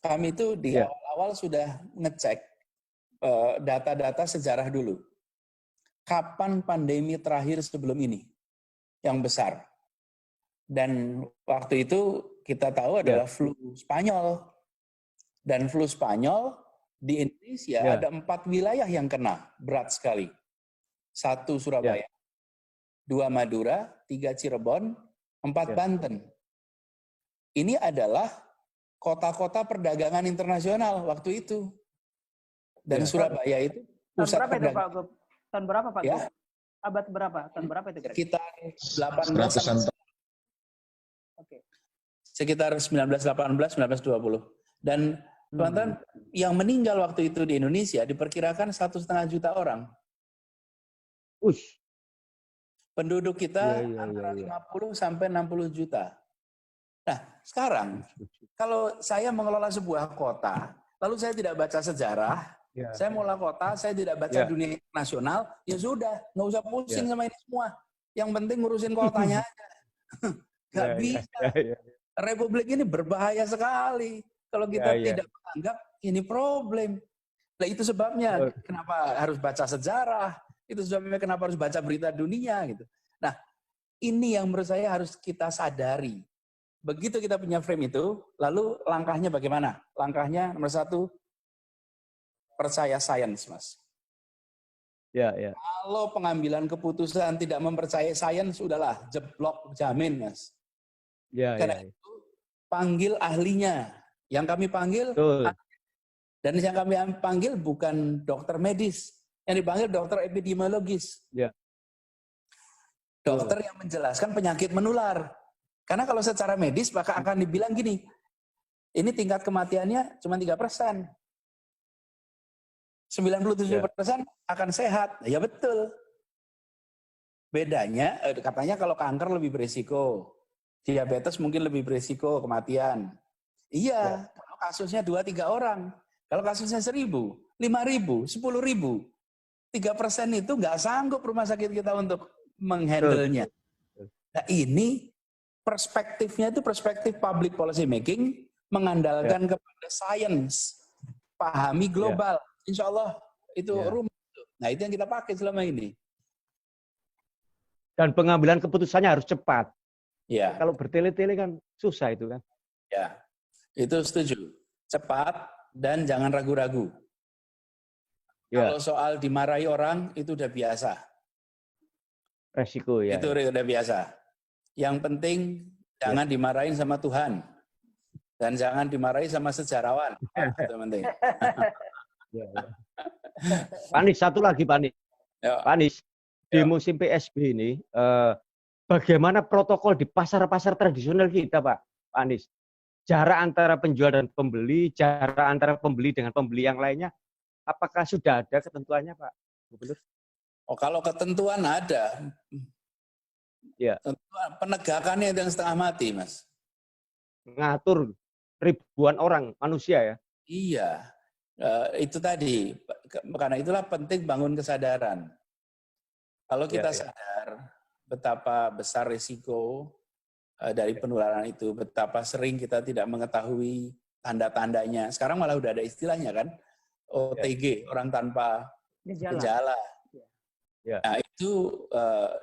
Kami itu di Iya. awal-awal sudah ngecek data-data sejarah dulu. Kapan pandemi terakhir sebelum ini yang besar? Dan waktu itu kita tahu adalah flu Spanyol. Dan flu Spanyol di Indonesia ada 4 wilayah yang kena berat sekali. 1 Surabaya, 2 Madura, 3 Cirebon, 4 Banten. Ini adalah kota-kota perdagangan internasional waktu itu. Dan Surabaya itu pusat perdagangan. Tahun berapa Pak? Ya. Abad berapa? Tahun berapa itu? Sekitar 18 Oke. Sekitar 1918, 1920. Dan teman-teman, yang meninggal waktu itu di Indonesia diperkirakan 1,5 juta orang. Penduduk kita antara 50 sampai 60 juta. Nah, sekarang kalau saya mengelola sebuah kota, lalu saya tidak baca sejarah, saya mengelola kota, saya tidak baca dunia internasional, ya sudah, nggak usah pusing sama ini semua. Yang penting ngurusin kotanya aja. Nggak bisa. Republik ini berbahaya sekali. Kalau kita tidak menganggap ini problem. Nah, itu sebabnya kenapa harus baca sejarah, itu sebabnya kenapa harus baca berita dunia gitu. Nah, ini yang menurut saya harus kita sadari. Begitu kita punya frame itu, lalu langkahnya bagaimana? Langkahnya nomor 1, percaya sains, Mas. Kalau pengambilan keputusan tidak mempercayai sains, sudahlah, jeblok, jamin, Mas. Karena itu, panggil ahlinya. Yang kami panggil, dan yang kami panggil bukan dokter medis, yang dipanggil dokter epidemiologis. Dokter yang menjelaskan penyakit menular. Karena kalau secara medis, maka akan dibilang gini, ini tingkat kematiannya cuma 3%. 97% akan sehat. Ya betul. Bedanya, katanya kalau kanker lebih berisiko. Diabetes mungkin lebih berisiko kematian. Iya, kalau kasusnya 2-3 orang. Kalau kasusnya 1.000, 5.000, 10.000, 3% itu nggak sanggup rumah sakit kita untuk menghandle-nya. Nah ini perspektifnya itu perspektif public policy making, mengandalkan kepada sains, pahami global. Insya Allah itu rumit. Nah itu yang kita pakai selama ini. Dan pengambilan keputusannya harus cepat. Ya. Kalau bertele-tele kan susah itu kan. Ya, itu setuju. Cepat dan jangan ragu-ragu. Kalau soal dimarahi orang itu udah biasa. Resiko ya. Itu udah biasa. Yang penting jangan dimarahin sama Tuhan. Dan jangan dimarahi sama sejarawan. Itu penting. Pak Anies, satu lagi Pak Anies. Pak Anies, di musim PSB ini, bagaimana protokol di pasar-pasar tradisional kita Pak Anies? Jarak antara penjual dan pembeli, jarak antara pembeli dengan pembeli yang lainnya, apakah sudah ada ketentuannya Pak Gubernur? Oh, kalau ketentuan ada. Penegakannya itu yang setengah mati, Mas. Ngatur ribuan orang, manusia ya? Iya. Itu tadi. Karena itulah penting bangun kesadaran. Kalau kita sadar betapa besar risiko dari penularan itu, betapa sering kita tidak mengetahui tanda-tandanya. Sekarang malah udah ada istilahnya kan, OTG, orang tanpa gejala. Nah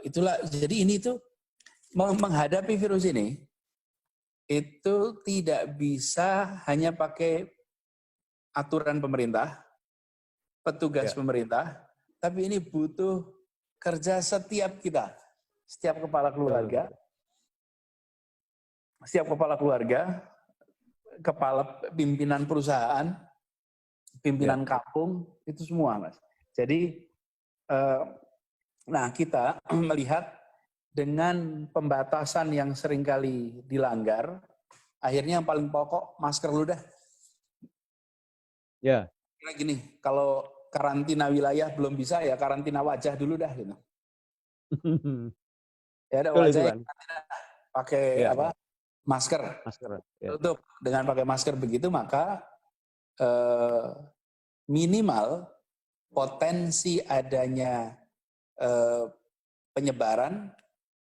itulah. Jadi ini tuh menghadapi virus ini itu tidak bisa hanya pakai aturan pemerintah, petugas pemerintah, tapi ini butuh kerja setiap kita, setiap kepala keluarga. Setiap kepala keluarga, kepala pimpinan perusahaan, pimpinan kampung, itu semua, Mas. Jadi, nah kita melihat dengan pembatasan yang seringkali dilanggar, akhirnya yang paling pokok, masker dulu dah. Kira gini, kalau karantina wilayah belum bisa, ya karantina wajah dulu dah. Gitu. Ya ada wajah pakai apa? Masker. Tutup. Dengan pakai masker begitu maka minimal potensi adanya penyebaran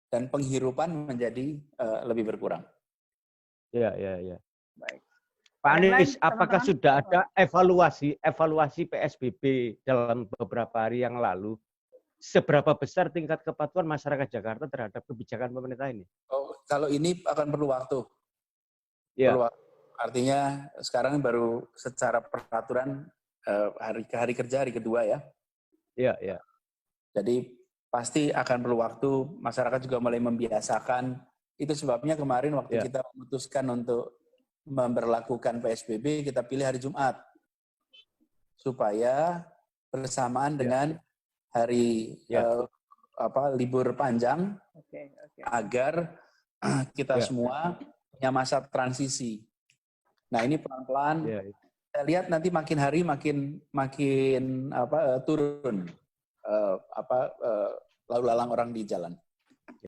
dan penghirupan menjadi lebih berkurang. Baik. Pak Anies, Deadline, apakah teman-teman. sudah ada evaluasi PSBB dalam beberapa hari yang lalu? Seberapa besar tingkat kepatuhan masyarakat Jakarta terhadap kebijakan pemerintah ini? Oh, kalau ini akan perlu waktu. Ya. Perlu waktu. Artinya sekarang baru secara peraturan hari kerja hari kedua ya. Iya, iya. Jadi pasti akan perlu waktu, masyarakat juga mulai membiasakan. Itu sebabnya kemarin waktu kita memutuskan untuk memberlakukan PSBB, kita pilih hari Jumat. Supaya bersamaan dengan hari libur panjang, agar kita semua punya masa transisi. Nah ini pelan-pelan, saya lihat nanti makin hari makin turun lalu lalang orang di jalan.